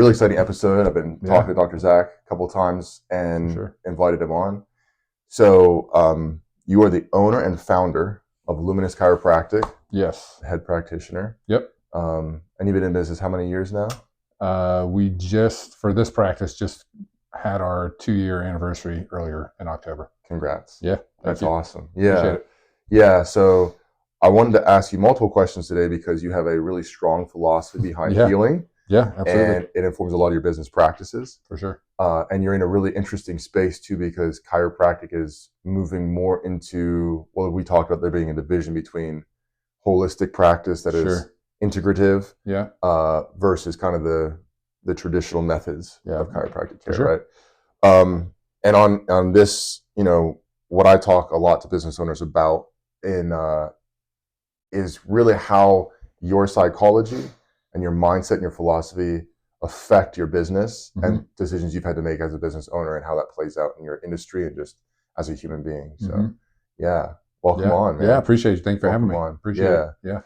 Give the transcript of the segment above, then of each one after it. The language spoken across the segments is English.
really exciting episode. I've been Yeah, talking to Dr. Zach a couple of times for and sure. invited him on. So you are the owner and founder of Luminous Chiropractic, Yes. head practitioner. Yep. And you've been in business how many years now? We just, for this practice, just had our 2-year anniversary earlier in October. Congrats. Yeah. That's Thank you. awesome. Appreciate Yeah. it. Yeah. So I wanted to ask you multiple questions today because you have a really strong philosophy behind Yeah. healing, Yeah, absolutely. and it informs a lot of your business practices. For sure. And you're in a really interesting space too, because chiropractic is moving more into, well, we talked about there being a division between holistic practice that is Sure. integrative Yeah. versus kind of the traditional methods Yeah. of chiropractic For care, sure. right? And on this, what I talk a lot to business owners about is really how your psychology and your mindset and your philosophy affect your business and decisions you've had to make as a business owner, and how that plays out in your industry and just as a human being. So, yeah, welcome Yeah. on, man. Yeah. Appreciate you. Thanks for having Welcome me. on. Appreciate it. Yeah.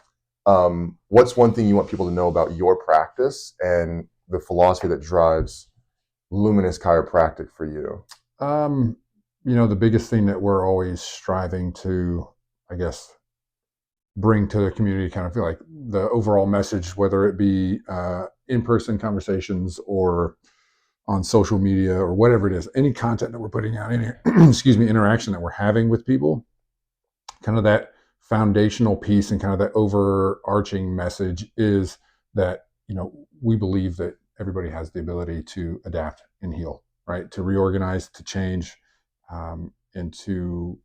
What's one thing you want people to know about your practice and the philosophy that drives Luminous Chiropractic for you? The biggest thing that we're always striving to, I guess, bring to the community, kind of feel like the overall message, whether it be in-person conversations or on social media or whatever it is, any content that we're putting out, any excuse me, interaction that we're having with people, kind of that foundational piece and kind of that overarching message is that, we believe that everybody has the ability to adapt and heal, right? To reorganize, to change, and to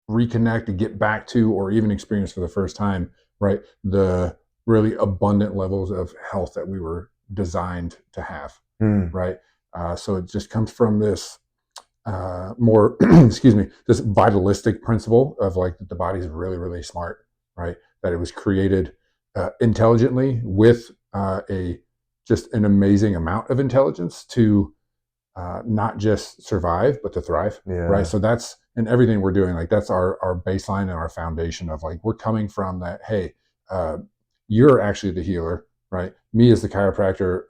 reconnect and get back to, or even experience for the first time, right, the really abundant levels of health that we were designed to have, right? So it just comes from this more excuse me, this vitalistic principle of like that the body's really, really smart, right? That it was created intelligently with a just an amazing amount of intelligence to not just survive but to thrive, right? So that's in everything we're doing, like that's our baseline and our foundation of like we're coming from that. Hey, you're actually the healer, right? Me as the chiropractor,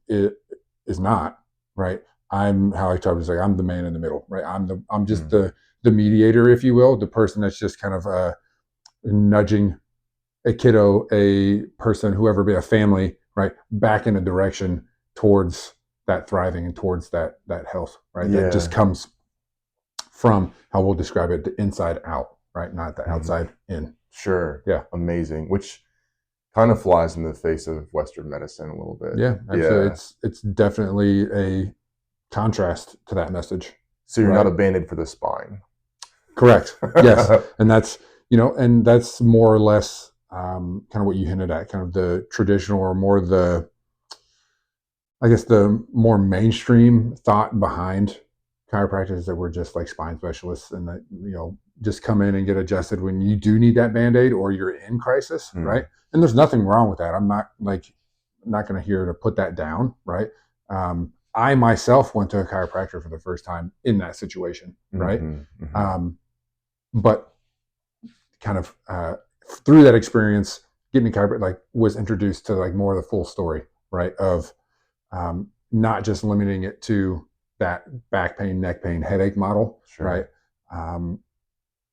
it is not, right? I'm how I talk is like I'm the man in the middle, right? I'm just the mediator, if you will, the person that's just kind of nudging a kiddo, a person, whoever, be a family, right, back in a direction towards that thriving and towards that health, right? That just comes from how we'll describe it, the inside out, right? Not the outside in. Sure. Yeah. Amazing. Which kind of flies in the face of Western medicine a little bit. Yeah, absolutely. It's definitely a contrast to that message. So you're not a band-aid for the spine. Correct. Yes. And that's, and that's more or less kind of what you hinted at, kind of the traditional or more I guess the more mainstream thought behind chiropractic is that we're just like spine specialists and that, just come in and get adjusted when you do need that Band-Aid or you're in crisis, right? And there's nothing wrong with that. I'm not going to here to put that down, right? I myself went to a chiropractor for the first time in that situation, right? But kind of through that experience, getting a chiropractor was introduced to like more of the full story, right? Of not just limiting it to that back pain, neck pain, headache model, right?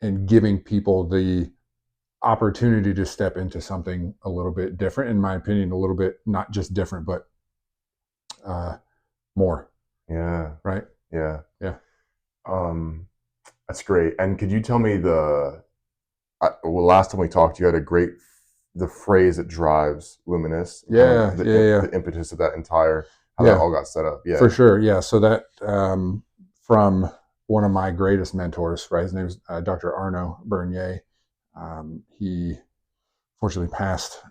And giving people the opportunity to step into something a little bit different, in my opinion, a little bit not just different, but more. Yeah. Right. Yeah. Yeah. That's great. And could you tell me last time we talked, you had the phrase that drives Luminous. Yeah. The impetus of that entire, how that all got set up. Yeah. For sure. Yeah. So that, from one of my greatest mentors, right? His name is Dr. Arnaud Bernier. He fortunately passed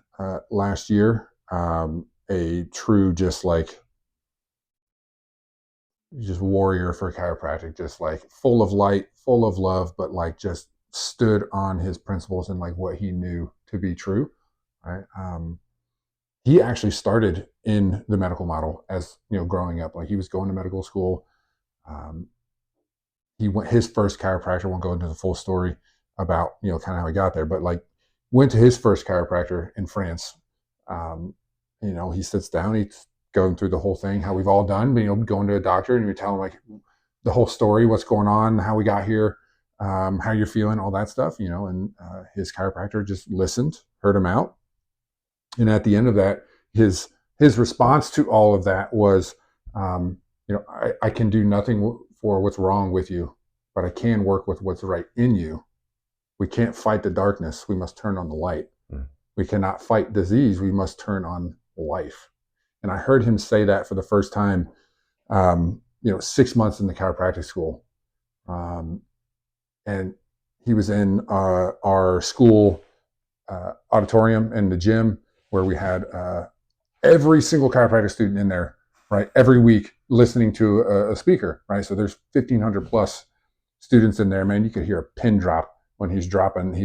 last year. A true, just warrior for chiropractic, just like full of light, full of love, but like just stood on his principles and like what he knew to be true, right? He actually started in the medical model as, growing up. Like he was going to medical school. His first chiropractor, won't go into the full story about, kind of how he got there, but like went to his first chiropractor in France. He sits down, he going through the whole thing, how we've all done, going to a doctor and you tell them like the whole story, what's going on, how we got here, how you're feeling, all that stuff, and his chiropractor just listened, heard him out. And at the end of that, his response to all of that was, I can do nothing for what's wrong with you, but I can work with what's right in you. We can't fight the darkness. We must turn on the light. We cannot fight disease. We must turn on life. And I heard him say that for the first time, 6 months in the chiropractic school. And he was in our school auditorium in the gym where we had every single chiropractic student in there, right? Every week listening to a speaker, right? So there's 1,500 plus students in there, man. You could hear a pin drop when he's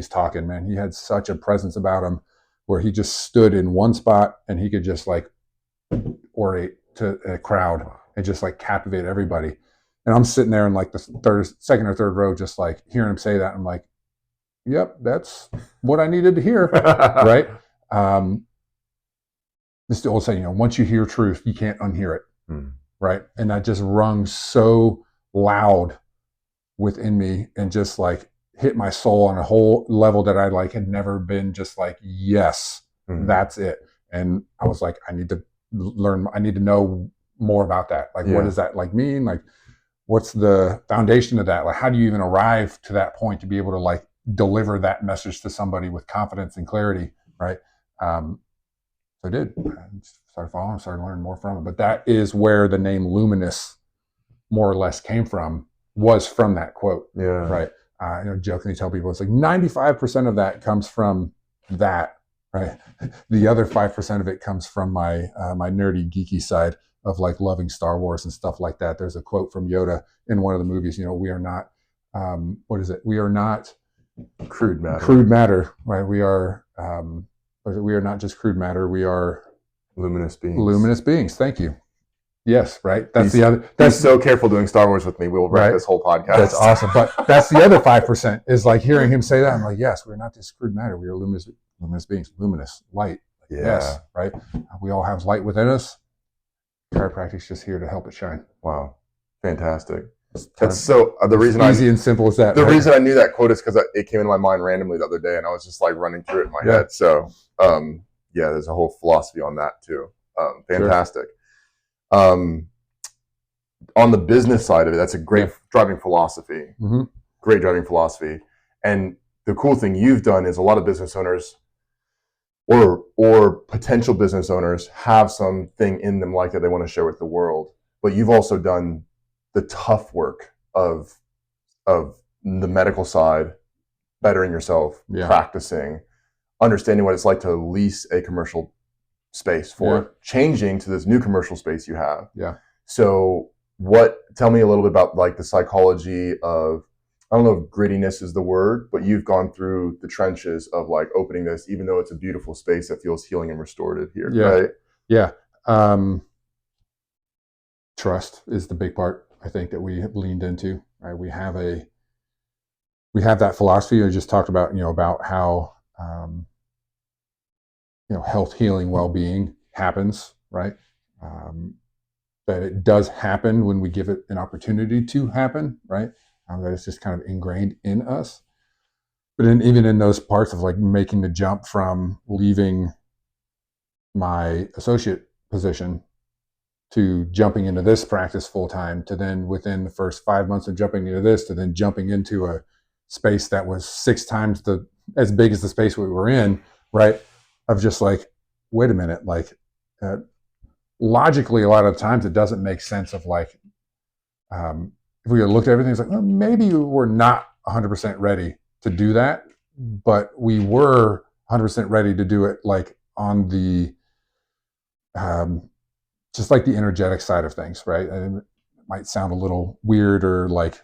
talking, man. He had such a presence about him where he just stood in one spot and he could just like orate to a crowd and just like captivate everybody. And I'm sitting there in like the second or third row, just like hearing him say that. I'm like, yep, that's what I needed to hear, right? This old saying, once you hear truth, you can't unhear it, right? And that just rung so loud within me and just like hit my soul on a whole level that I like had never been just like, yes, that's it. And I was like, I need to learn, I need to know more about that. Like, what does that like mean? Like, what's the foundation of that? Like, how do you even arrive to that point to be able to like deliver that message to somebody with confidence and clarity, right? So I did. I started following, started learning more from it. But that is where the name Luminous more or less came from, was from that quote. Yeah. Right. Jokingly tell people it's like 95% of that comes from that, right? The other 5% of it comes from my my nerdy, geeky side of like loving Star Wars and stuff like that. There's a quote from Yoda in one of the movies, we are not, what is it? We are not crude matter. Crude matter, right? We are not just crude matter. We are luminous beings. Luminous beings. Thank you. Yes, right. That's the other. That's so careful doing Star Wars with me. We'll wreck this whole podcast. That's awesome. But that's the other 5% is like hearing him say that. I'm like, yes, we're not just crude matter. We are luminous beings, luminous light. Yeah. Yes, right. We all have light within us. Chiropractic's just here to help it shine. Wow, fantastic. That's so the reason easy and simple as that. The reason I knew that quote is because it came into my mind randomly the other day, and I was just like running through it in my head. So, there's a whole philosophy on that too. Fantastic. Sure. On the business side of it, that's a great driving philosophy. Great driving philosophy. And the cool thing you've done is a lot of business owners or potential business owners have something in them like that they want to share with the world. But you've also done the tough work of the medical side, bettering yourself, practicing, understanding what it's like to lease a commercial space for changing to this new commercial space you have. Yeah. So tell me a little bit about like the psychology of, I don't know if grittiness is the word, but you've gone through the trenches of like opening this, even though it's a beautiful space that feels healing and restorative here. Yeah. Right? Yeah. Trust is the big part, I think, that we have leaned into. Right? We have that philosophy I just talked about, about how, health, healing, well-being happens, right? That it does happen when we give it an opportunity to happen, right? That it's just kind of ingrained in us. But even in those parts of like making the jump from leaving my associate position to jumping into this practice full time, to then within the first 5 months of jumping into this, to then jumping into a space that was 6 times as big as the space we were in, right? Of just like, wait a minute, like logically, a lot of times it doesn't make sense of like, if we looked at everything, it's like, well, maybe we're not 100% ready to do that, but we were 100% ready to do it like on the, just like the energetic side of things, right? And it might sound a little weird or like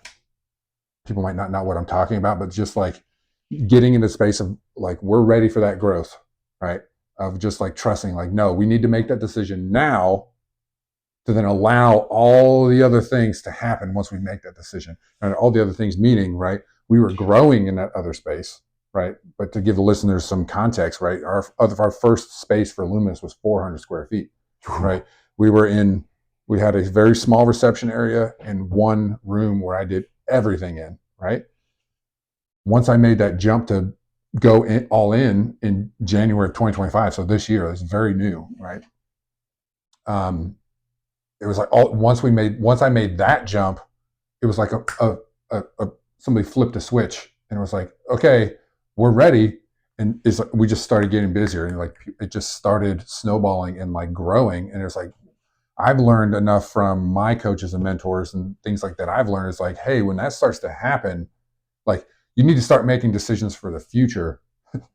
people might not know what I'm talking about, but just like getting into space of like, we're ready for that growth, right? Of just like trusting, like, no, we need to make that decision now to then allow all the other things to happen once we make that decision. And all the other things meaning, right, we were growing in that other space, right? But to give the listeners some context, right, our first space for Luminous was 400 square feet, right? We had a very small reception area and one room where I did everything in, right? Once I made that jump to go all in January of 2025, so this year, it's very new, right? It was like once I made that jump, it was like somebody flipped a switch and it was like, okay, we're ready. And we just started getting busier, and like it just started snowballing and like growing. And it's like, I've learned enough from my coaches and mentors and things like that. I've learned is like, hey, when that starts to happen, like you need to start making decisions for the future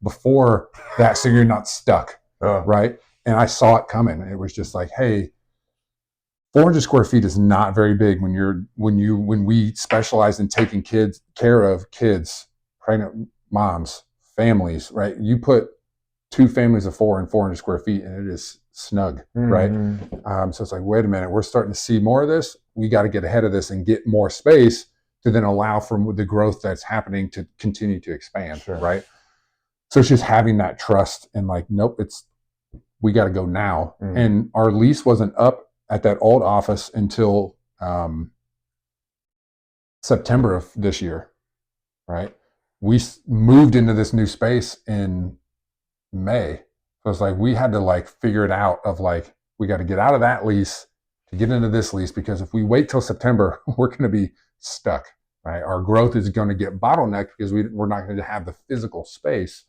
before that, so you're not stuck, right? And I saw it coming. It was just like, hey, 400 square feet is not very big when we specialize in taking care of kids, pregnant moms, families, right? You put 2 families of 4 in 400 square feet and it is snug, right? So it's like, wait a minute, we're starting to see more of this. We got to get ahead of this and get more space to then allow for the growth that's happening to continue to expand, right? So it's just having that trust and like, nope, we got to go now. And our lease wasn't up at that old office until September of this year, right? We moved into this new space in May. So it's like we had to like figure it out of like, we got to get out of that lease to get into this lease, because if we wait till September, we're going to be stuck, right? Our growth is going to get bottlenecked because we're not going to have the physical space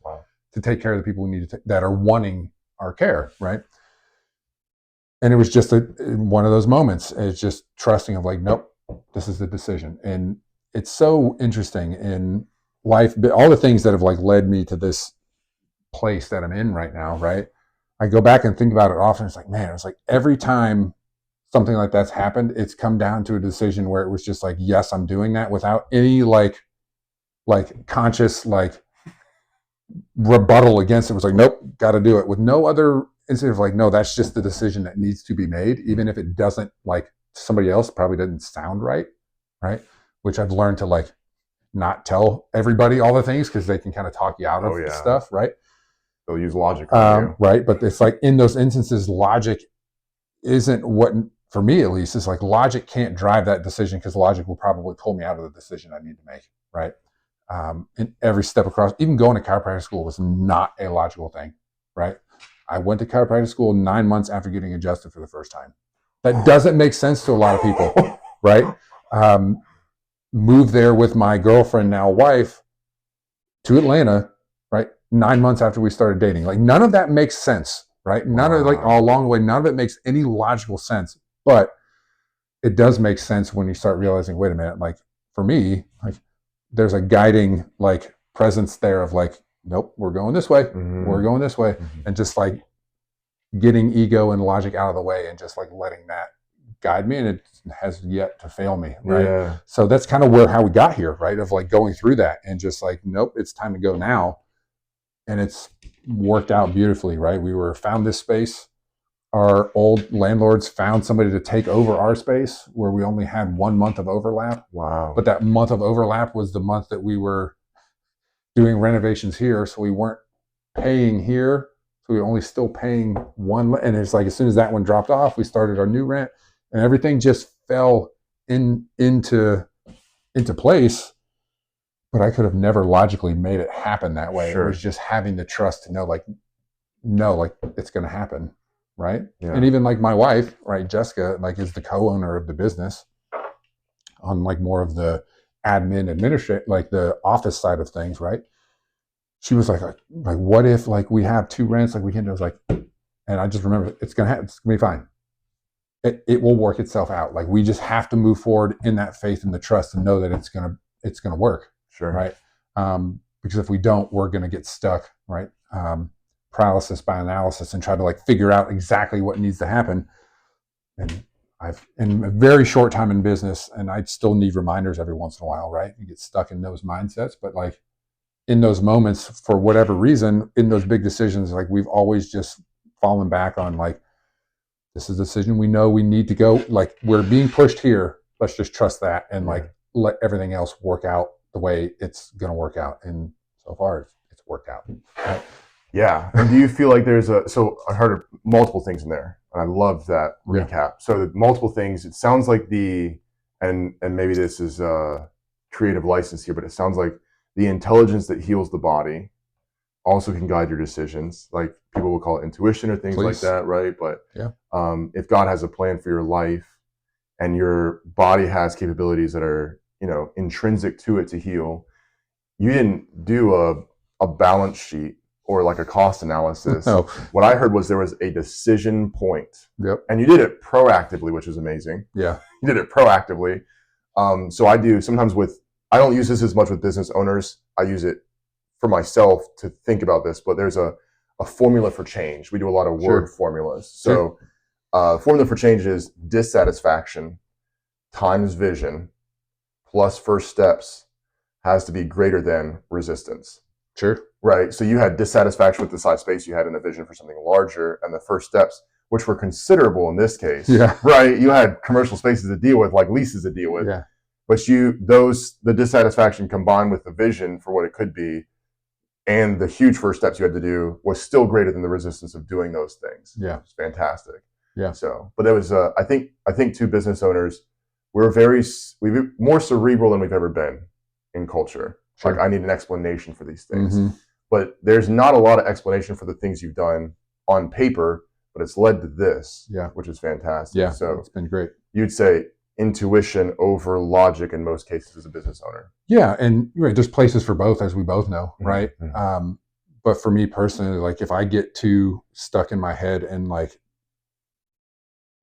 to take care of the people we need that are wanting our care, right? And it was just one of those moments. It's just trusting of like, nope, this is the decision. And it's so interesting in life, all the things that have like led me to this place that I'm in right now, right? I go back and think about it often. It's like, man, it's like every time something like that's happened, it's come down to a decision where it was just like, yes, I'm doing that, without any like conscious like rebuttal against it. It was like, nope, got to do it, with no other instead of like, no, that's just the decision that needs to be made, even if it doesn't, like somebody else probably doesn't sound right, which I've learned to like not tell everybody all the things, because they can kind of talk you out of stuff, right? They'll use logic on you. Right? But it's like in those instances, logic isn't what, for me at least, is like logic can't drive that decision, because logic will probably pull me out of the decision I need to make, right? And every step across, even going to chiropractic school was not a logical thing, right? I went to chiropractic school 9 months after getting adjusted for the first time. That doesn't make sense to a lot of people, right? Moved there with my girlfriend, now wife, to Atlanta, right? 9 months after we started dating. Like none of that makes sense, right? None of like all along the way, none of it makes any logical sense. But it does make sense when you start realizing, wait a minute, like for me, like there's a guiding like presence there of like, nope, we're going this way. We're going this way. And just like getting ego and logic out of the way and just like letting that guide me. And it has yet to fail me, right? Yeah. So that's kind of how we got here, right? Of like going through that and just like, nope, it's time to go now. And it's worked out beautifully, right? We found this space. Our old landlords found somebody to take over our space where we only had 1 month of overlap. Wow. But that month of overlap was the month that we were doing renovations here. So we weren't paying here. So we were only still paying one. And it's like, as soon as that one dropped off, we started our new rent, and everything just fell into place. But I could have never logically made it happen that way. Sure. It was just having the trust to know, like, no, like it's going to happen. Right. Yeah. And even like my wife, right, Jessica, like is the co-owner of the business on like more of the administrative, like the office side of things. Right. She was like, what if like we have 2 rents, like we can, it was like, and I just remember it's going to happen. It's going to be fine. It will work itself out. Like we just have to move forward in that faith and the trust and know that it's going to work. Sure. Right. Because if we don't, we're going to get stuck. Right. Paralysis by analysis and try to like figure out exactly what needs to happen. And I've in a very short time in business, and I still need reminders every once in a while, right? You get stuck in those mindsets, but like in those moments, for whatever reason, in those big decisions, like we've always just fallen back on like, this is a decision we know we need to go, like we're being pushed here. Let's just trust that and like let everything else work out the way it's going to work out. And so far it's worked out. Right? Yeah. And do you feel like so I heard multiple things in there and I loved that Yeah. recap. So the multiple things, it sounds like and maybe this is creative license here, but it sounds like the intelligence that heals the body also can guide your decisions. Like people will call it intuition or things like Please. that, right? But Yeah. if God has a plan for your life and your body has capabilities that are, intrinsic to it to heal, you didn't do a balance sheet or like a cost analysis. No. What I heard was there was a decision point. Yep. And you did it proactively, which is amazing. Yeah. You did it proactively. So I do sometimes I don't use this as much with business owners. I use it for myself to think about this, but there's a formula for change. We do a lot of word formulas. So formula for change is dissatisfaction times vision plus first steps has to be greater than resistance. Sure. Right. So you had dissatisfaction with the size space you had and a vision for something larger, and the first steps, which were considerable in this case. Yeah. Right. You had commercial spaces to deal with, like leases to deal with. Yeah. But the dissatisfaction combined with the vision for what it could be and the huge first steps you had to do was still greater than the resistance of doing those things. Yeah. It's fantastic. Yeah. So, but there was, I think two business owners, we're more cerebral than we've ever been in culture. Sure. Like I need an explanation for these things, but there's not a lot of explanation for the things you've done on paper, but it's led to this, which is fantastic. Yeah. So it's been great. You'd say intuition over logic in most cases as a business owner. Yeah. And there's places for both, as we both know. Right. But for me personally, like if I get too stuck in my head and like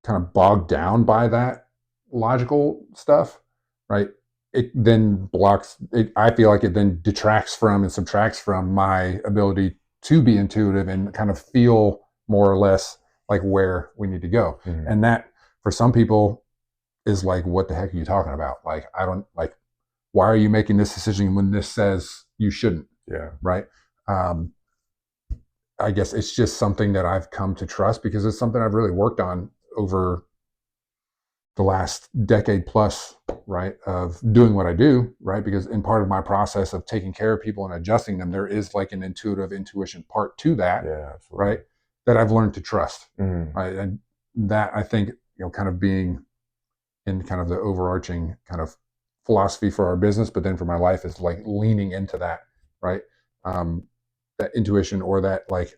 kind of bogged down by that logical stuff, right, it then blocks it. I feel like it then detracts from and subtracts from my ability to be intuitive and kind of feel more or less like where we need to go. And that for some people is like, what the heck are you talking about? Like, I don't like, why are you making this decision when this says you shouldn't? Yeah. Right. I guess it's just something that I've come to trust because it's something I've really worked on over the last decade plus, right, of doing what I do, right? Because in part of my process of taking care of people and adjusting them, there is like an intuition part to that, right, that I've learned to trust, right? And that I think, kind of being in kind of the overarching kind of philosophy for our business, but then for my life is like leaning into that, right? That intuition or that like,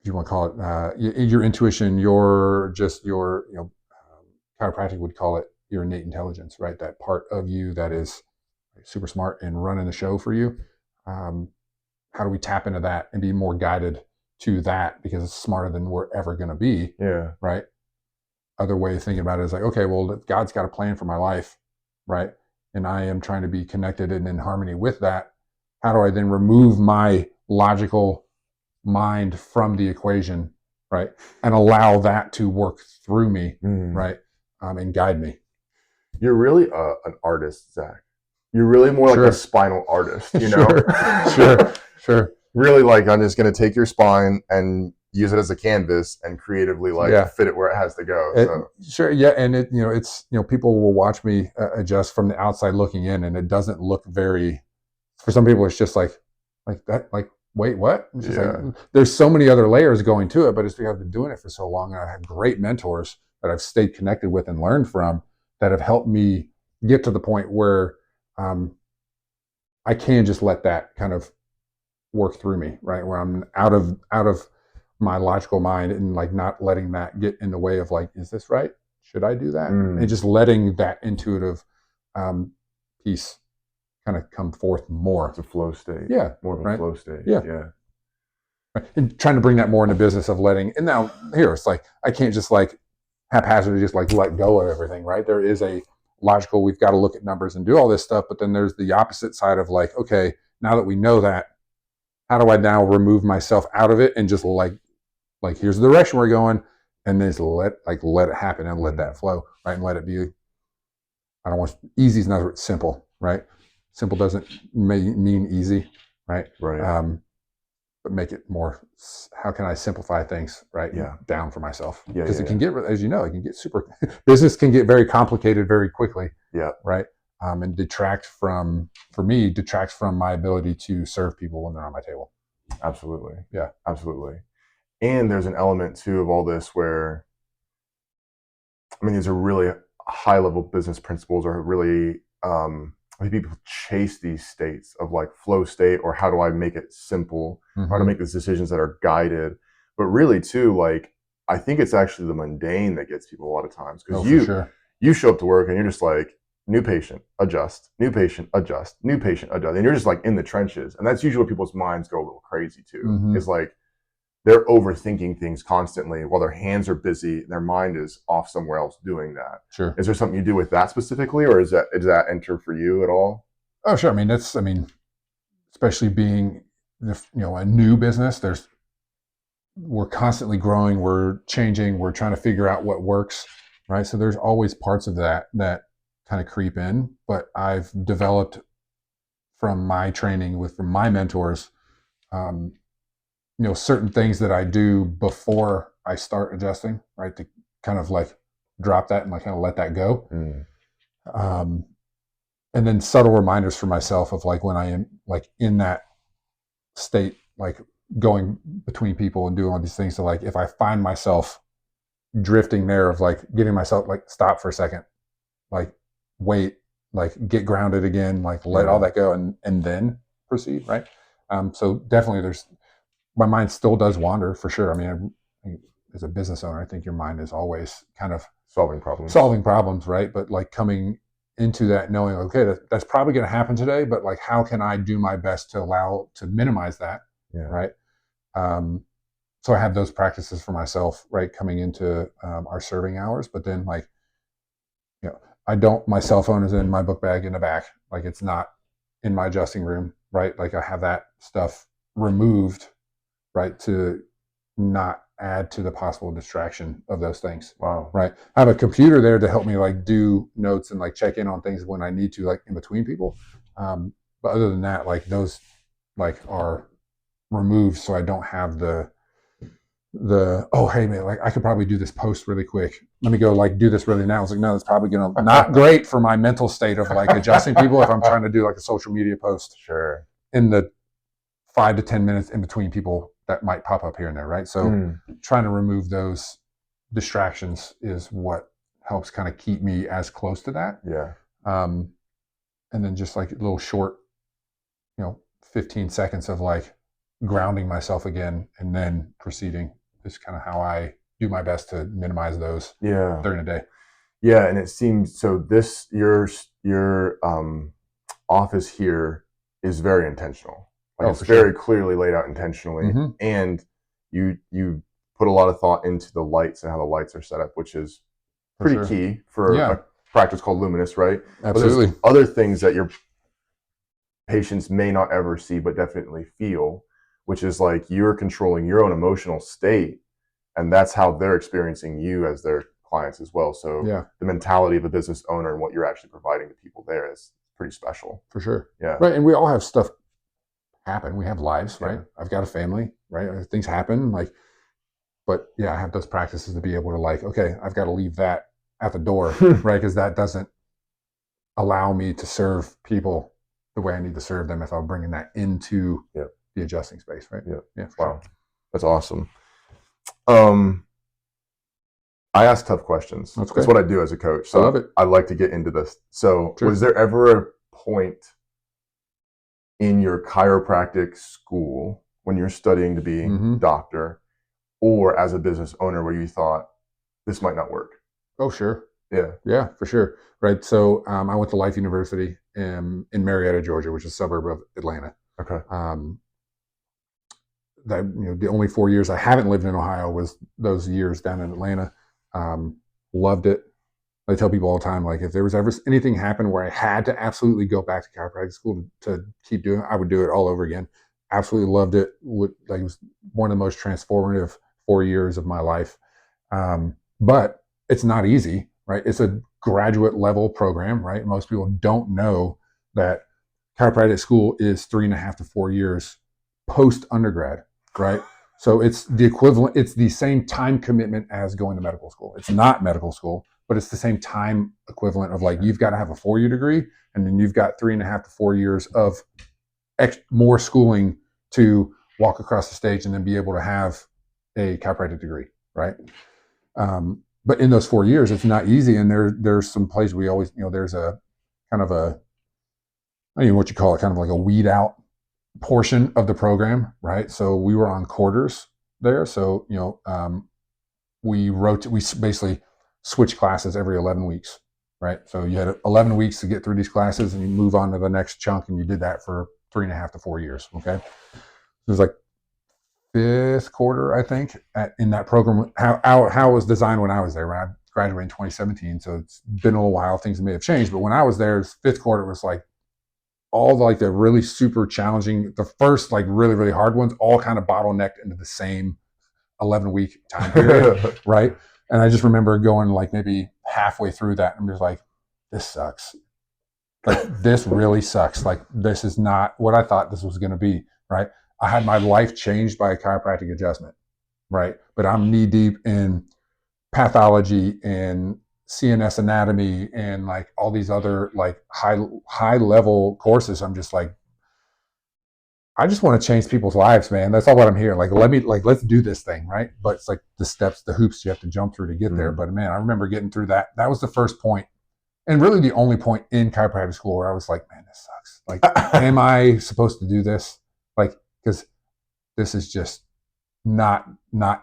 you want to call it your intuition, chiropractic would call it your innate intelligence, right? That part of you that is super smart and running the show for you. How do we tap into that and be more guided to that because it's smarter than we're ever going to be? Yeah. Right. Other way of thinking about it is like, okay, well, God's got a plan for my life, right? And I am trying to be connected and in harmony with that. How do I then remove my logical mind from the equation, right, and allow that to work through me, right, and guide me? You're really an artist, Zach. You're really more like a spinal artist, you know? Sure. Really, like I'm just going to take your spine and use it as a canvas and creatively fit it where it has to go. Sure, yeah, and it's people will watch me adjust from the outside looking in, and it doesn't look very. For some people, it's just like that, like. Wait, what? Like, there's so many other layers going to it, but it's because I've been doing it for so long, and I have great mentors that I've stayed connected with and learned from that have helped me get to the point where I can just let that kind of work through me, right? Where I'm out of my logical mind and like not letting that get in the way of like, is this right? Should I do that? And just letting that intuitive piece kind of come forth more. It's a flow state. Yeah. More of a flow state. Yeah. And trying to bring that more into business of letting, and now here it's like, I can't just like haphazardly just like let go of everything, right? There is a logical, we've got to look at numbers and do all this stuff, but then there's the opposite side of like, okay, now that we know that, how do I now remove myself out of it and just like here's the direction we're going, and then just let it happen and let that flow, right? And let it be, I don't want, easy is not simple, right? Simple doesn't mean easy, right? Right. But make it more, how can I simplify things, right? Down for myself. Because it can get, as you know, it can get business can get very complicated very quickly. Yeah. Right. and detracts from my ability to serve people when they're on my table. Absolutely. Yeah. Absolutely. And there's an element too of all this where, I mean, these are really high level business principles, are really, I think people chase these states of like flow state, or how do I make it simple? How to make these decisions that are guided. But really too, like, I think it's actually the mundane that gets people a lot of times, because you show up to work and you're just like, new patient, adjust, new patient, adjust, new patient, adjust. And you're just like in the trenches. And that's usually where people's minds go a little crazy too. Is like, they're overthinking things constantly while their hands are busy and their mind is off somewhere else doing that. Sure. Is there something you do with that specifically, or does that enter for you at all? Oh, sure. I mean, especially being, a new business, we're constantly growing, we're changing, we're trying to figure out what works, right? So there's always parts of that kind of creep in, but I've developed from my training from my mentors, certain things that I do before I start adjusting, right? To kind of like drop that and like kind of let that go. And then subtle reminders for myself of like when I am like in that state, like going between people and doing all these things. So like if I find myself drifting there, of like getting myself like stop for a second, like wait, like get grounded again, like let all that go and then proceed, right? So definitely my mind still does wander for sure. I mean, as a business owner, I think your mind is always kind of solving problems, right? But like coming into that knowing, okay, that's probably going to happen today, but like, how can I do my best to minimize that? Right. So I have those practices for myself, right? Coming into our serving hours, but then like, my cell phone is in my book bag in the back. Like it's not in my adjusting room, right? Like I have that stuff removed, right? To not add to the possible distraction of those things. Wow. Right. I have a computer there to help me like do notes and like check in on things when I need to, like in between people. But other than that, like those like are removed, so I don't have the oh hey man, like I could probably do this post really quick. Let me go like do this really now. It's like, no, it's probably gonna not great for my mental state of like adjusting people if I'm trying to do like a social media post. Sure. In the 5 to 10 minutes in between people that might pop up here and there, right? So trying to remove those distractions is what helps kind of keep me as close to that. Yeah. And then just like a little short, 15 seconds of like grounding myself again and then proceeding is kind of how I do my best to minimize those during the day. Yeah. And it seems, so your office here is very intentional. Like it's very clearly laid out intentionally, and you put a lot of thought into the lights and how the lights are set up, which is pretty key for a practice called Luminous, right? Absolutely. But there's other things that your patients may not ever see, but definitely feel, which is like you're controlling your own emotional state, and that's how they're experiencing you as their clients as well. So the mentality of a business owner and what you're actually providing to people there is pretty special. For sure. Yeah. Right. And we all have stuff happen. We have lives, right? I've got a family, right? Things happen, like, but I have those practices to be able to like, okay, I've got to leave that at the door, right? Because that doesn't allow me to serve people the way I need to serve them if I'm bringing that into the adjusting space, right? Yeah. Wow. Sure. That's awesome. I ask tough questions. That's what I do as a coach. So I love it. I like to get into this. So was there ever a point in your chiropractic school when you're studying to be a doctor, or as a business owner, where you thought this might not work? Oh, sure. Yeah, for sure. Right. So I went to Life University in Marietta, Georgia, which is a suburb of Atlanta. Okay. The only 4 years I haven't lived in Ohio was those years down in Atlanta. Loved it. I tell people all the time, like if there was ever anything happen where I had to absolutely go back to chiropractic school to keep doing it, I would do it all over again. Absolutely loved it. It was one of the most transformative 4 years of my life. But it's not easy, right? It's a graduate level program, right? Most people don't know that chiropractic school is 3.5 to 4 years post undergrad, right? So it's the equivalent, it's the same time commitment as going to medical school. It's not medical school, but it's the same time equivalent of like, you've got to have a 4-year degree, and then you've got 3.5 to 4 years of more schooling to walk across the stage and then be able to have a chiropractic degree, right? But in those 4 years, it's not easy. And there's some places we always, there's a kind of a, I don't know what you call it, kind of like a weed out portion of the program, right? So we were on quarters there. So, we basically switch classes every 11 weeks, right? So you had 11 weeks to get through these classes, and you move on to the next chunk, and you did that for 3.5 to 4 years, okay? It was like fifth quarter, I think, in that program, how it was designed when I was there. When I graduated in 2017, so it's been a little while, things may have changed, but when I was there, fifth quarter was like all the really super challenging, the first like really, really hard ones, all kind of bottlenecked into the same 11-week time period, right? And I just remember going like maybe halfway through that, and I'm just like, this sucks. Like, this really sucks. Like, this is not what I thought this was going to be, right? I had my life changed by a chiropractic adjustment, right? But I'm knee deep in pathology and CNS anatomy and like all these other like high level courses. I'm just like, I just want to change people's lives, man. That's all what I'm here. Like, let's do this thing, right? But it's like the steps, the hoops you have to jump through to get there. But man, I remember getting through that. That was the first point, and really the only point in chiropractic school where I was like, man, this sucks. Like, am I supposed to do this? Like, because this is just not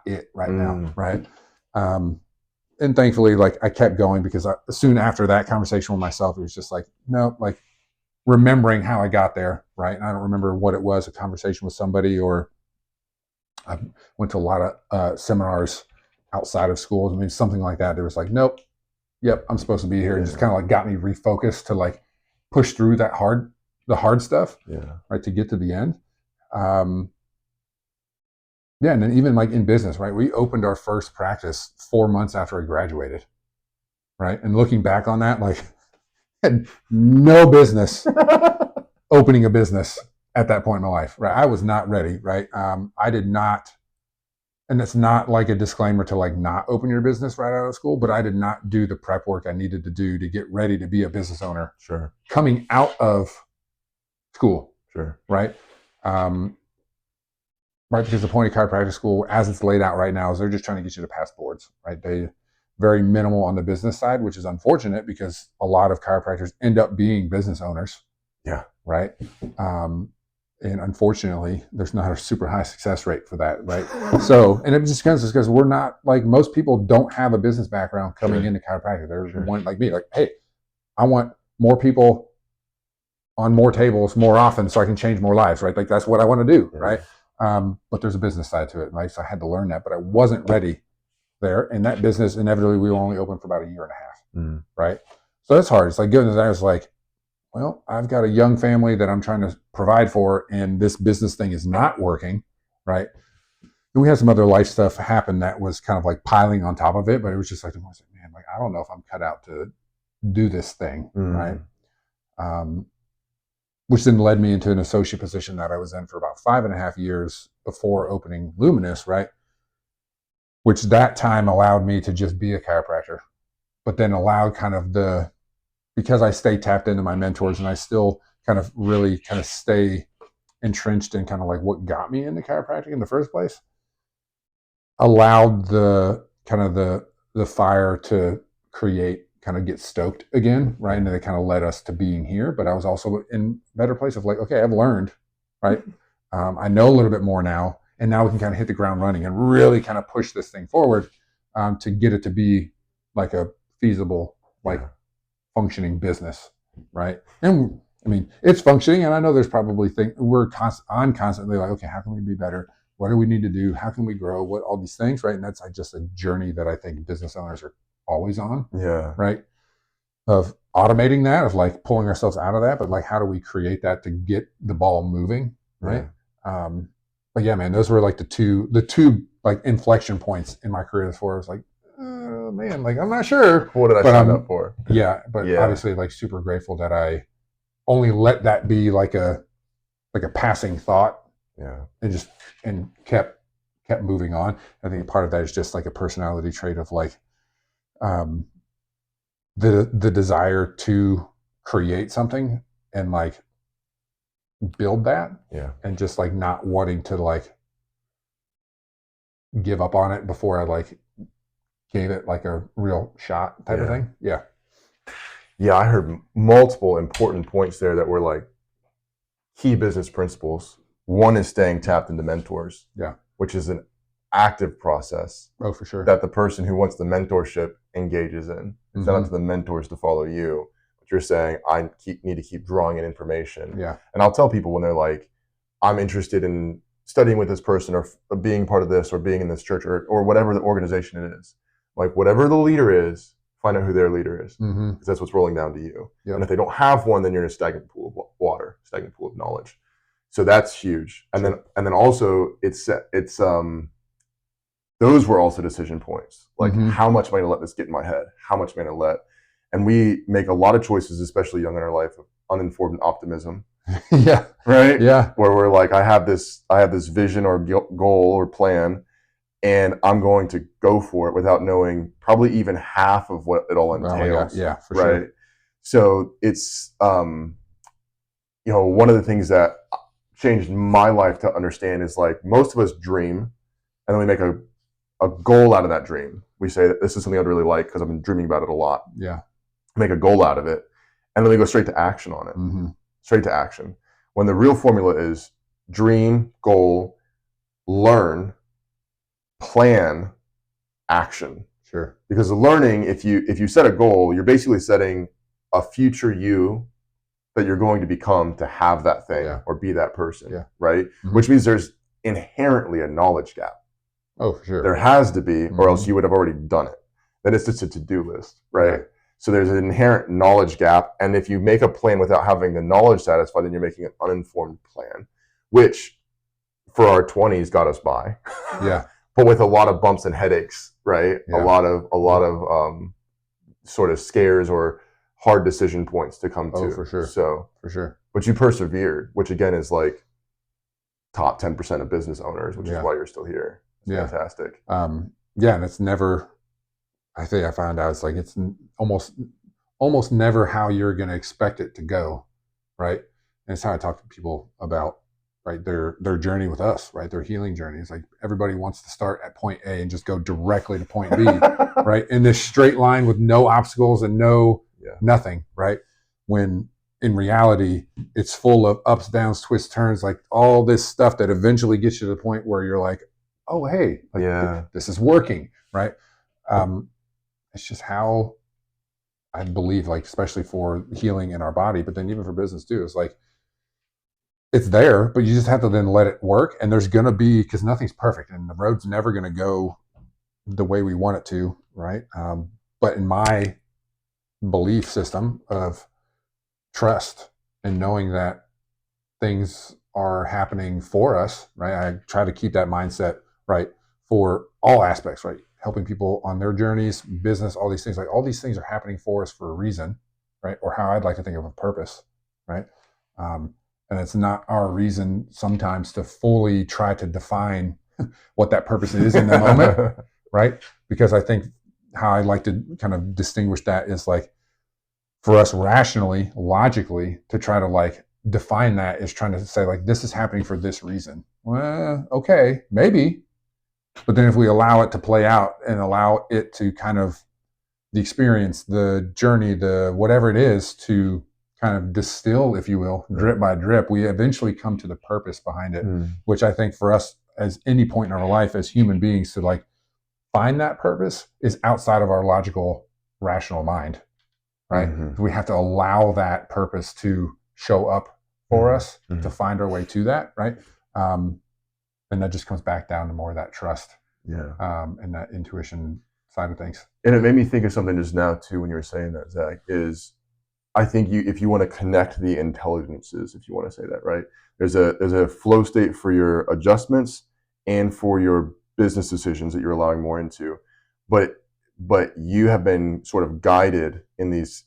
it right now, right? And thankfully, like, I kept going, because soon after that conversation with myself, it was just like, no, like, remembering how I got there, right? And I don't remember what it was, a conversation with somebody, or I went to a lot of seminars outside of schools. I mean, something like that. There was like, nope, yep, I'm supposed to be here. And just kind of like got me refocused to like push through the hard stuff, right, to get to the end. Yeah, and then even like in business, right? We opened our first practice 4 months after I graduated, right? And looking back on that, like, had no business opening a business at that point in my life, right? I was not ready, right? I did not, and it's not like a disclaimer to like not open your business right out of school, but I did not do the prep work I needed to do to get ready to be a business owner. Sure. Coming out of school. Sure. Right. Right. Because the point of chiropractic school, as it's laid out right now, is they're just trying to get you to pass boards, right? They very minimal on the business side, which is unfortunate, because a lot of chiropractors end up being business owners. Yeah. Right. And unfortunately, there's not a super high success rate for that, right? So, and it just comes because we're not, like, most people don't have a business background coming into chiropractic. They're one like me, like, hey, I want more people on more tables more often so I can change more lives, right? Like, that's what I want to do, right? But there's a business side to it, right? So I had to learn that, but I wasn't ready there. And that business, inevitably, we were only open for about 1.5 years, right? So that's hard. It's like, goodness, I was like, well, I've got a young family that I'm trying to provide for, and this business thing is not working, right? And we had some other life stuff happen that was kind of like piling on top of it, but it was just like, man, like, I don't know if I'm cut out to do this thing, right? Which then led me into an associate position that I was in for about 5.5 years before opening Luminous, right? Which that time allowed me to just be a chiropractor, but then allowed kind of because I stay tapped into my mentors, and I still kind of really kind of stay entrenched in kind of like what got me into chiropractic in the first place, allowed the fire to create kind of get stoked again, right? And it kind of led us to being here. But I was also in a better place of like, okay, I've learned, right? I know a little bit more now, and now we can kind of hit the ground running and really kind of push this thing forward to get it to be like a feasible, like functioning business, right? And I mean, it's functioning, and I know there's probably things I'm constantly like, okay, how can we be better? What do we need to do? How can we grow? What, all these things, right? And that's like just a journey that I think business owners are always on, right? Of automating that, of like pulling ourselves out of that, but like, how do we create that to get the ball moving, right? But yeah, man, those were like the two like inflection points in my career. Before I was like, oh man, like, I'm not sure. What did I sign up for? Yeah, but obviously, like, super grateful that I only let that be like a passing thought. And kept moving on. I think part of that is just like a personality trait of like, the desire to create something and like build that, Yeah. and just like not wanting to like give up on it before I like gave it like a real shot type of Yeah. thing. Yeah. Yeah, I heard multiple important points there that were like key business principles. One is staying tapped into mentors. Yeah. Which is an active process Oh, for sure. that the person who wants the mentorship engages in. It's not up to the mentors to follow you, but you're saying, I need to keep drawing in information. Yeah. And I'll tell people when they're like, I'm interested in studying with this person or being part of this or being in this church or whatever the organization it is. Like, whatever the leader is, find out who their leader is, because that's what's rolling down to you. Yep. And if they don't have one, then you're in a stagnant pool of water, stagnant pool of knowledge. So that's huge. And then also it's those were also decision points. Like, how much am I going to let this get in my head? How much am I going to let? And we make a lot of choices, especially young in our life, of uninformed optimism. Yeah. Right. Yeah. Where we're like, I have this vision or goal or plan, and I'm going to go for it without knowing probably even half of what it all entails. Yeah, for right. sure. So it's one of the things that changed my life to understand is like most of us dream, and then we make a goal out of that dream. We say that this is something I'd really like because I've been dreaming about it a lot. Yeah. Make a goal out of it, and then we go straight to action on it. Straight to action. When the real formula is dream, goal, learn, plan, action. Sure. Because the learning, if you set a goal, you're basically setting a future you that you're going to become to have that thing or be that person, right? Which means there's inherently a knowledge gap. Oh, for sure. There has to be, or else you would have already done it. Then it's just a to-do list, right? So there's an inherent knowledge gap. And if you make a plan without having the knowledge satisfied, then you're making an uninformed plan, which for our 20s got us by. Yeah. But with a lot of bumps and headaches, right? Yeah. A lot of sort of scares or hard decision points to come to. Oh, for sure. So for sure. But you persevered, which again is like top 10% of business owners, which is why you're still here. It's fantastic. And it's never, I think I found out it's like it's almost never how you're going to expect it to go, right? And it's how I talk to people about their journey with us, right? Their healing journey. It's like everybody wants to start at point A and just go directly to point B, right? In this straight line with no obstacles and nothing, right? When in reality, it's full of ups, downs, twists, turns, like all this stuff that eventually gets you to the point where you're like, oh, hey, this is working, right? It's just how I believe, like, especially for healing in our body, but then even for business too, it's like, it's there, but you just have to then let it work. And there's going to be, because nothing's perfect and the road's never going to go the way we want it to, right? But in my belief system of trust and knowing that things are happening for us, right? I try to keep that mindset, right, for all aspects, right? Helping people on their journeys, business, all these things, like all these things are happening for us for a reason, right? Or how I'd like to think of a purpose, right? And it's not our reason sometimes to fully try to define what that purpose is in the moment, right? Because I think how I like to kind of distinguish that is like, for us rationally, logically, to try to like define that is trying to say like, this is happening for this reason. Well, okay, maybe. But then if we allow it to play out and allow it to kind of the experience, the journey, the whatever it is to kind of distill, if you will, drip by drip, we eventually come to the purpose behind it, which I think for us as any point in our life as human beings to like find that purpose is outside of our logical, rational mind, right? We have to allow that purpose to show up for us to find our way to that, right? And that just comes back down to more of that trust and that intuition side of things. And it made me think of something just now too when you were saying that, Zach, is I think if you want to connect the intelligences, if you want to say that, right? There's a flow state for your adjustments and for your business decisions that you're allowing more into. But you have been sort of guided in these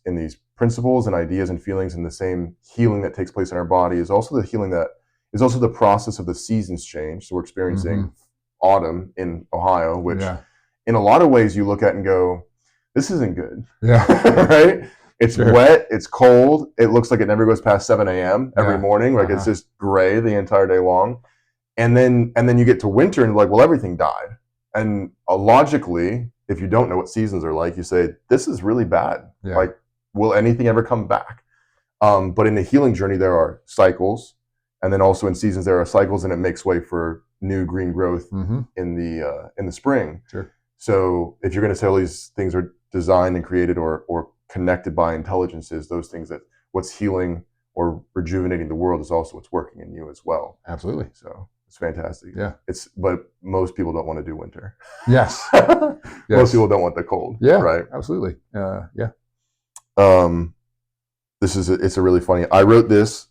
principles and ideas and feelings, and the same healing that takes place in our body is also the healing that is also the process of the seasons change. So we're experiencing autumn in Ohio, which in a lot of ways you look at and go, this isn't good. Yeah. Right? It's Sure. wet, it's cold, it looks like it never goes past 7 a.m. every Yeah. morning. Like it's just gray the entire day long. And then you get to winter and like, well, everything died. And logically, if you don't know what seasons are like, you say, this is really bad. Yeah. Like, will anything ever come back? But in the healing journey, there are cycles. And then also in seasons, there are cycles, and it makes way for new green growth in the spring. Sure. So if you're going to say all these things are designed and created or connected by intelligences, those things that what's healing or rejuvenating the world is also what's working in you as well. Absolutely. So it's fantastic. Yeah. But most people don't want to do winter. Yes. Most people don't want the cold. Yeah. Right. Absolutely. Yeah. It's a really funny. I wrote this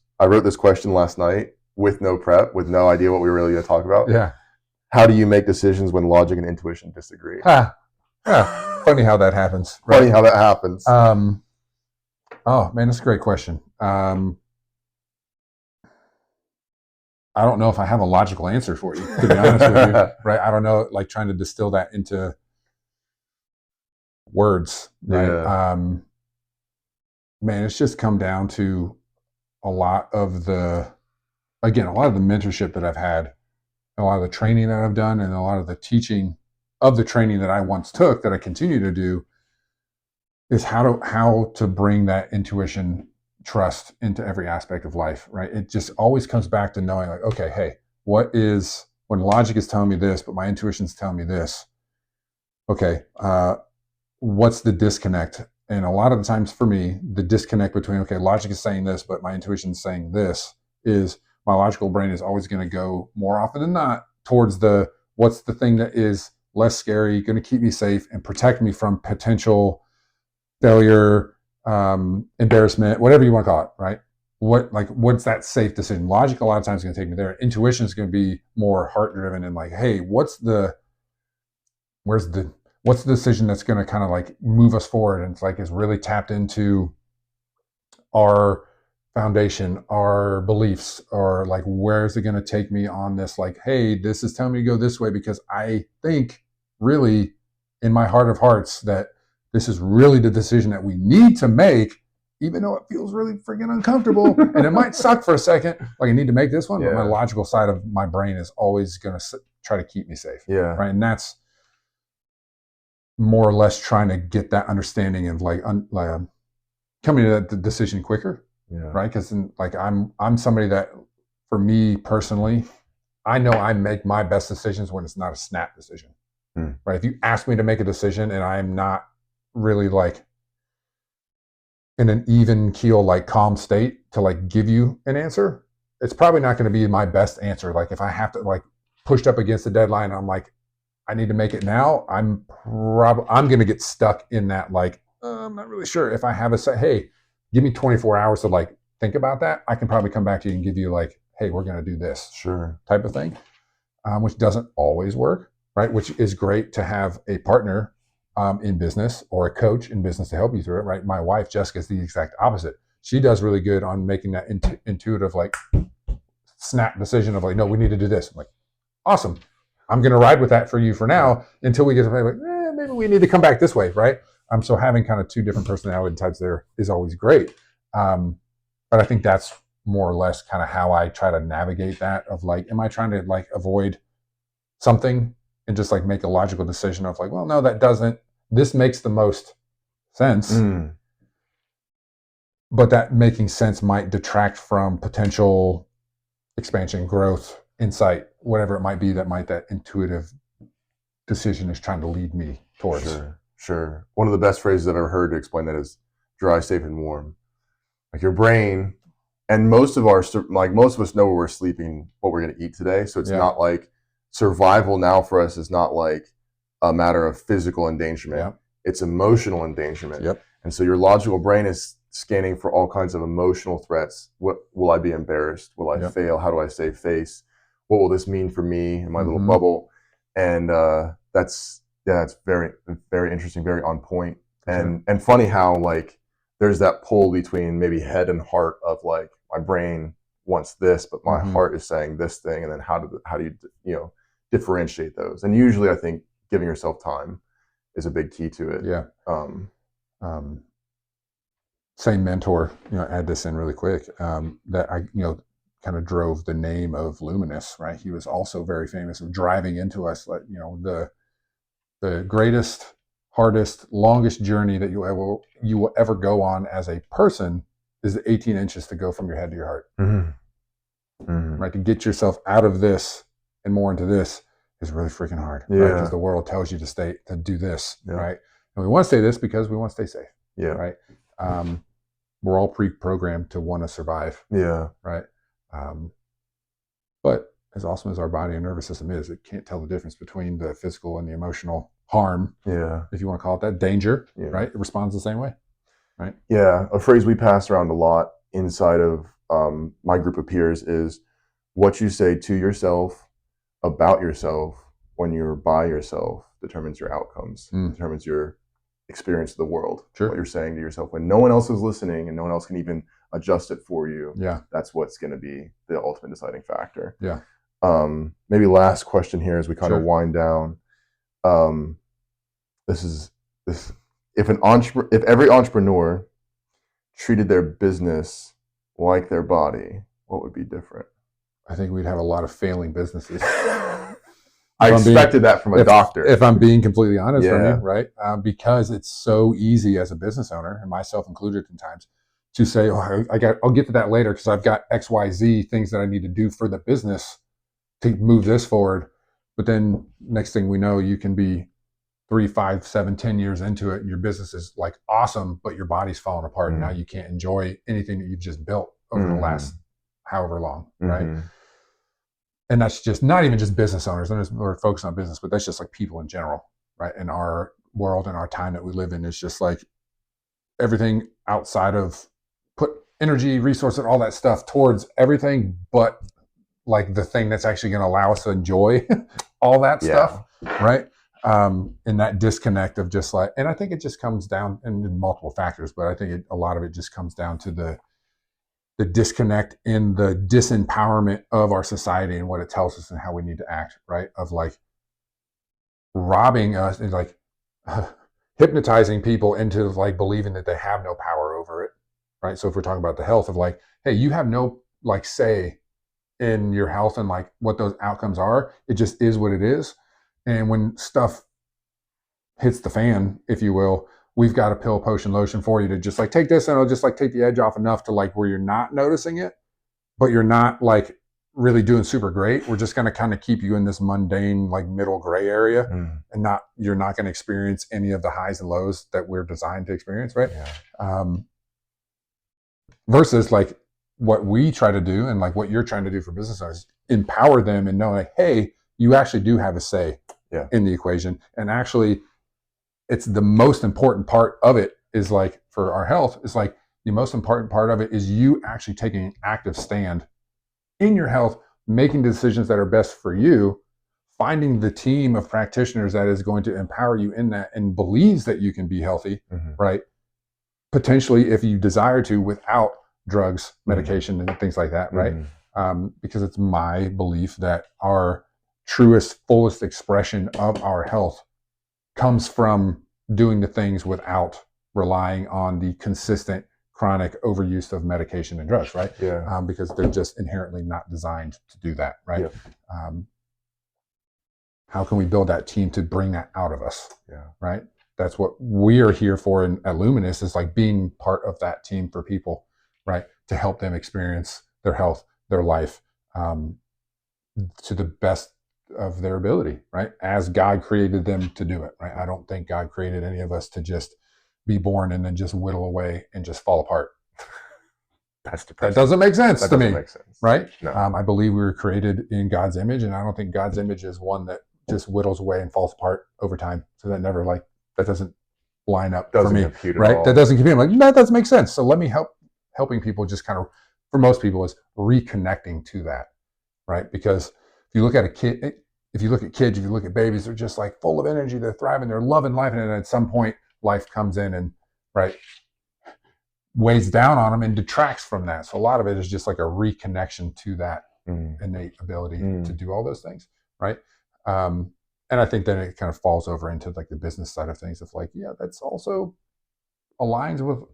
question last night with no prep, with no idea what we were really going to talk about. Yeah. How do you make decisions when logic and intuition disagree? Funny how that happens. Right? Funny how that happens. Oh man, that's a great question. I don't know if I have a logical answer for you, to be honest with you. Right? I don't know, like trying to distill that into words. Right? Yeah. Man, it's just come down to a lot of the mentorship that I've had, a lot of the training that I've done, and a lot of the teaching of the training that I once took that I continue to do is how to bring that intuition trust into every aspect of life, right? It just always comes back to knowing like, okay, hey, when logic is telling me this, but my intuition is telling me this, okay, what's the disconnect? And a lot of the times for me, the disconnect between, okay, logic is saying this, but my intuition is saying this, is my logical brain is always going to go more often than not towards what's the thing that is less scary, going to keep me safe and protect me from potential failure, embarrassment, whatever you want to call it, right? What's that safe decision? Logic a lot of times is going to take me there. Intuition is going to be more heart driven and like, hey, what's the decision that's going to kind of like move us forward? And it's like, it's really tapped into our foundation, our beliefs, or like, where is it going to take me on this? Like, hey, this is telling me to go this way because I think really in my heart of hearts that this is really the decision that we need to make, even though it feels really freaking uncomfortable and it might suck for a second. Like, I need to make this one, but my logical side of my brain is always going to try to keep me safe. Yeah. Right. And that's more or less trying to get that understanding of like coming to that decision quicker. Yeah. Right. Because like I'm somebody that, for me personally, I know I make my best decisions when it's not a snap decision. Right. If you ask me to make a decision and I'm not really like in an even keel, like calm state to like give you an answer, it's probably not going to be my best answer. Like if I have to like pushed up against the deadline, I'm like, I need to make it now. I'm going to get stuck in that. Like, I'm not really sure if I have hey, give me 24 hours to like think about that. I can probably come back to you and give you like, hey, we're going to do this type of thing, which doesn't always work. Right. Which is great to have a partner in business or a coach in business to help you through it. Right. My wife, Jessica, is the exact opposite. She does really good on making that intuitive, like snap decision of like, no, we need to do this. I'm like, awesome. I'm going to ride with that for you for now until we get to like, maybe we need to come back this way. Right. So having kind of two different personality types there is always great. But I think that's more or less kind of how I try to navigate that of like, am I trying to like avoid something and just like make a logical decision of like, well, no, that doesn't, this makes the most sense. But that making sense might detract from potential expansion, growth, insight, whatever it might be that intuitive decision is trying to lead me towards. Sure. One of the best phrases I've ever heard to explain that is dry, safe, and warm. Like your brain, and most of us know where we're sleeping, what we're going to eat today. So it's not like survival now for us is not like a matter of physical endangerment. It's emotional endangerment. And so your logical brain is scanning for all kinds of emotional threats. What will I be embarrassed? Will I fail? How do I save face? What will this mean for me in my little bubble? And that's very, very interesting, very on point. And funny how like there's that pull between maybe head and heart of like my brain wants this, but my heart is saying this thing. And then how do you differentiate those? And usually I think giving yourself time is a big key to it. Yeah. Same mentor, add this in really quick, that I, kind of drove the name of Luminous, right? He was also very famous of driving into us, like, the greatest, hardest, longest journey that you will ever go on as a person is the 18 inches to go from your head to your heart. Right? To get yourself out of this and more into this is really freaking hard, right? Because the world tells you to do this, right? And we want to say this because we want to stay safe, right? We're all pre-programmed to want to survive, right? But as awesome as our body and nervous system is, it can't tell the difference between the physical and the emotional harm, if you want to call it that, danger, right? It responds the same way, right? Yeah, a phrase we pass around a lot inside of my group of peers is, what you say to yourself about yourself when you're by yourself determines your outcomes, determines your experience of the world. What you're saying to yourself when no one else is listening and no one else can even adjust it for you. That's what's going to be the ultimate deciding factor. Maybe last question here as we kind of wind down. If every entrepreneur treated their business like their body, what would be different? I think we'd have a lot of failing businesses. I expected that from a doctor. If I'm being completely honest from you, right? Because it's so easy as a business owner, and myself included in times, to say, I'll get to that later because I've got X, Y, Z things that I need to do for the business to move this forward. But then next thing we know, you can be 3, 5, 7, 10 years into it, and your business is like awesome, but your body's falling apart, and now you can't enjoy anything that you've just built over the last however long, right? And that's just not even just business owners. We're focused on business, but that's just like people in general, right? In our world and our time that we live in, is just like everything outside of put energy, resource, and all that stuff towards everything, but like the thing that's actually going to allow us to enjoy all that stuff, right? And that disconnect of just like, and I think it just comes down in multiple factors, but I think a lot of it just comes down to the disconnect in the disempowerment of our society and what it tells us and how we need to act, right? Of like robbing us and like hypnotizing people into like believing that they have no power over it, right? So if we're talking about the health of like, hey, you have no like say in your health and like what those outcomes are. It just is what it is. And when stuff hits the fan, if you will, we've got a pill, potion, lotion for you to just like take this and it'll just like take the edge off enough to like where you're not noticing it, but you're not like really doing super great. We're just going to kind of keep you in this mundane, like middle gray area and you're not going to experience any of the highs and lows that we're designed to experience. Right. Versus like what we try to do and like what you're trying to do for business owners, empower them and know like, hey, you actually do have a say in the equation. And actually, it's the most important part of it is like for our health, is like the most important part of it is you actually taking an active stand in your health, making decisions that are best for you, finding the team of practitioners that is going to empower you in that and believes that you can be healthy, right? Potentially, if you desire to, without drugs, medication, and things like that, right? Because it's my belief that our truest, fullest expression of our health comes from doing the things without relying on the consistent chronic overuse of medication and drugs, right? Because they're just inherently not designed to do that, right? How can we build that team to bring that out of us, right? That's what we are here for at Luminous, is like being part of that team for people, right? To help them experience their health, their life, to the best of their ability, right? As God created them to do it, right? I don't think God created any of us to just be born and then just whittle away and just fall apart. That doesn't make sense to me, right? No. I believe we were created in God's image, and I don't think God's image is one that just whittles away and falls apart over time. So that never like, that doesn't line up for me, right? That doesn't compute. I'm like, that doesn't make sense. So let me helping people just kind of, for most people, is reconnecting to that, right? Because if you look at kids, if you look at babies, they're just like full of energy, they're thriving, they're loving life. And then at some point, life comes in and, right, weighs down on them and detracts from that. So a lot of it is just like a reconnection to that innate ability to do all those things, right? And and I think then it kind of falls over into like the business side of things. Of like, yeah, that's also aligns with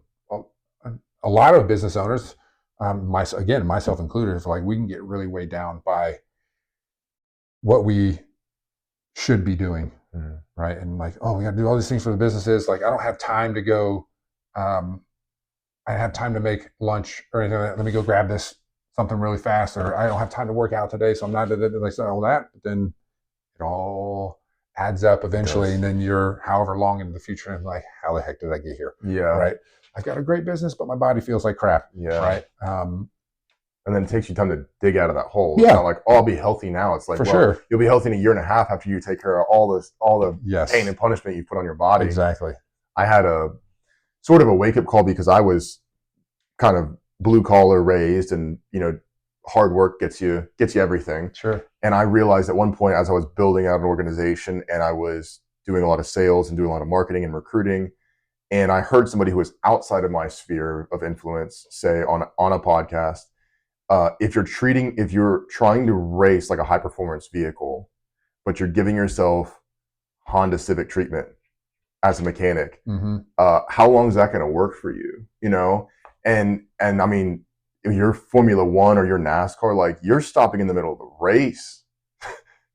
a lot of business owners. Myself included, is like we can get really weighed down by what we should be doing, right? And like, oh, we got to do all these things for the businesses. Like, I don't have time to go. I have time to make lunch or anything like that. Let me go grab this something really fast, or I don't have time to work out today, so I'm not like all that. But then it all adds up eventually, and then you're however long into the future, and like, how the heck did I get here? Yeah. Right. I've got a great business, but my body feels like crap. Yeah. Right. And then it takes you time to dig out of that hole. It's Yeah. not like, oh, I'll be healthy now. It's like, For sure. You'll be healthy in a year and a half after you take care of all the Yes. pain and punishment you put on your body. Exactly. I had a sort of a wake up call because I was kind of blue collar raised, and hard work gets you everything. Sure. And I realized at one point, as I was building out an organization and I was doing a lot of sales and doing a lot of marketing and recruiting, and I heard somebody who was outside of my sphere of influence say on a podcast, if you're trying to race like a high performance vehicle, but you're giving yourself Honda Civic treatment as a mechanic, how long is that going to work for you? And I mean, if you're Formula One or you're NASCAR, like you're stopping in the middle of the race,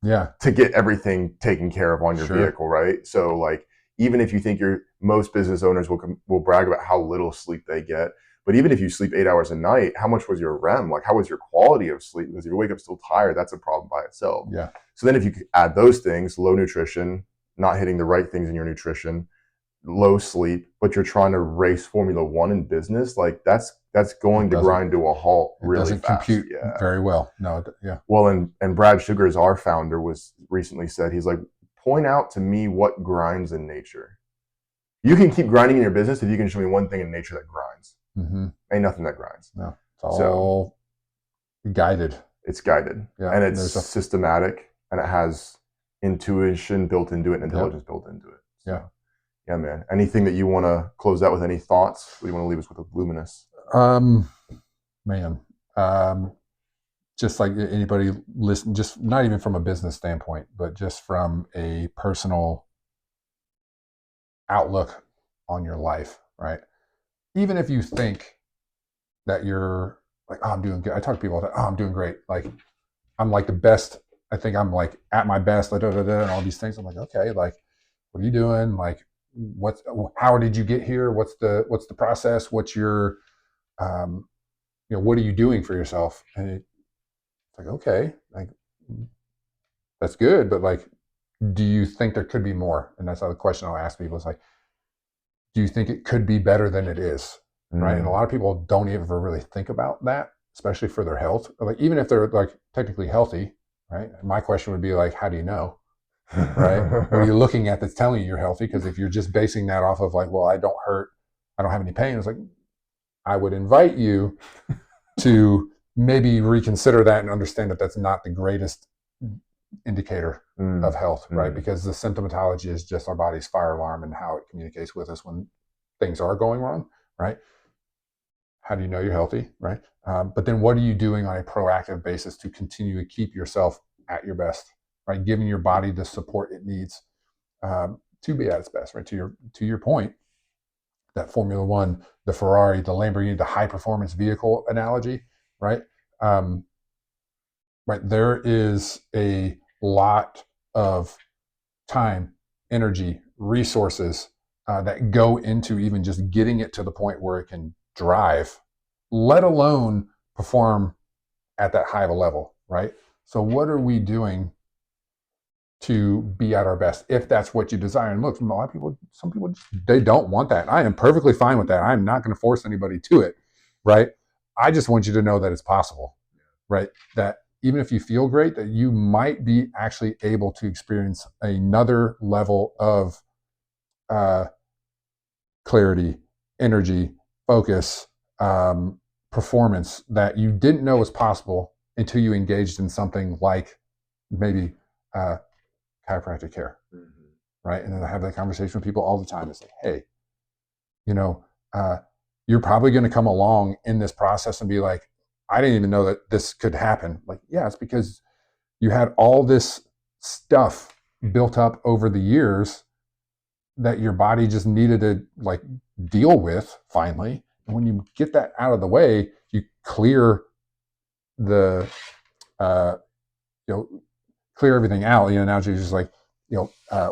to get everything taken care of on your vehicle, right? So like, even if you think most business owners will brag about how little sleep they get, but even if you sleep 8 hours a night, how much was your REM? Like, how was your quality of sleep? Because if you wake up still tired, that's a problem by itself. Yeah. So then if you add those things, low nutrition, not hitting the right things in your nutrition, low sleep, but you're trying to race Formula One in business, like that's going to grind to a halt really fast. It doesn't compute very well. No, yeah. Well, and Brad Sugars, our founder, was recently said, he's like, point out to me what grinds in nature. You can keep grinding in your business if you can show me one thing in nature that grinds. Ain't nothing that grinds. No, it's all guided. It's guided, and it's systematic, and it has intuition built into it and intelligence built into it. So, yeah, man. Anything that you want to close out with? Any thoughts? What do you want to leave us with luminous? Just like anybody listen, just not even from a business standpoint, but just from a personal outlook on your life, right? Even if you think that you're like, oh, I'm doing good. I talk to people that, oh, I'm doing great. Like, I'm like the best. I think I'm like at my best, and all these things. I'm like, okay, like, what are you doing? Like, how did you get here? What's the process? What's your, what are you doing for yourself? And it's like, okay, like, that's good, but like, do you think there could be more? And that's the question I'll ask people is like, do you think it could be better than it is? Right. And a lot of people don't ever really think about that, especially for their health. Like, even if they're like technically healthy, right? My question would be like, how do you know? Right? What are you looking at that's telling you you're healthy? Because if you're just basing that off of like, well, I don't hurt, I don't have any pain, it's like, I would invite you to maybe reconsider that and understand that that's not the greatest indicator of health, right? Because the symptomatology is just our body's fire alarm and how it communicates with us when things are going wrong, right? How do you know you're healthy, right? But then what are you doing on a proactive basis to continue to keep yourself at your best, right? Giving your body the support it needs to be at its best, right? To your point, that Formula One, the Ferrari, the Lamborghini, the high performance vehicle analogy, right? Right, there is a lot of time, energy, resources that go into even just getting it to the point where it can drive, let alone perform at that high of a level, right? So what are we doing to be at our best, if that's what you desire? And look, a lot of people, some people, they don't want that. I am perfectly fine with that. I'm not going to force anybody to it, right? I just want you to know that it's possible, right? That even if you feel great, that you might be actually able to experience another level of clarity, energy, focus, performance that you didn't know was possible until you engaged in something like maybe chiropractic care, right? And then I have that conversation with people all the time. It's like, hey, you're probably going to come along in this process and be like, I didn't even know that this could happen. Like, yeah, it's because you had all this stuff built up over the years that your body just needed to like deal with finally. And when you get that out of the way, you clear the uh, you know, clear everything out. Now you're just like,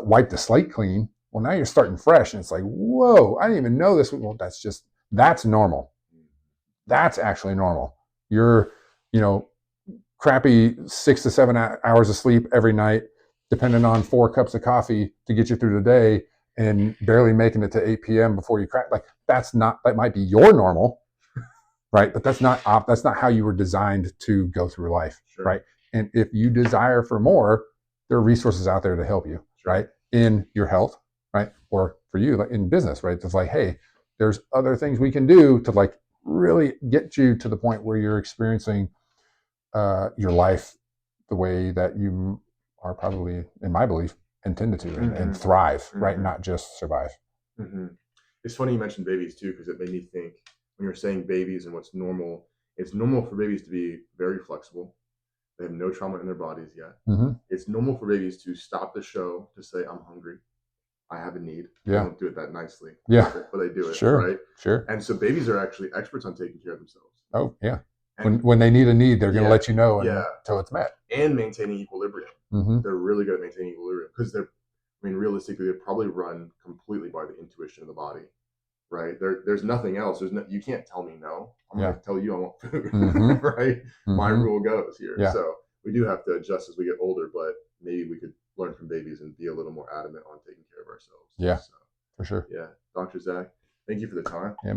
wipe the slate clean. Well, now you're starting fresh, and it's like, whoa, I didn't even know this. Well, that's normal. That's actually normal. You're, crappy 6 to 7 hours of sleep every night, depending on 4 cups of coffee to get you through the day, and barely making it to 8 p.m. before you crack. Like that might be your normal, right? But that's not how you were designed to go through life, sure. Right? And if you desire for more, there are resources out there to help you, sure. Right? In your health, right? Or for you, like in business, right? It's like, hey, there's other things we can do to like really get you to the point where you're experiencing your life the way that you are probably, in my belief, intended to, and thrive, right? Not just survive. It's funny you mentioned babies too, because it made me think when you're saying babies and what's normal, it's normal for babies to be very flexible. They have no trauma in their bodies yet. It's normal for babies to stop the show to say, I'm hungry. I have a need. Yeah. They don't do it that nicely. Yeah. But they do it. Sure. Right? Sure. And so babies are actually experts on taking care of themselves. Oh, yeah. When they need a need, they're going to let you know until it's met. And maintaining equilibrium. They're really good at maintaining equilibrium because realistically, they probably run completely by the intuition of the body, right? There's nothing else. You can't tell me no. I'm going to tell you I want food, right? My rule goes here. Yeah. So we do have to adjust as we get older, but maybe we could learn from babies and be a little more adamant on taking care of ourselves. Yeah, so, for sure. Yeah. Dr. Zach, thank you for the time. Yeah.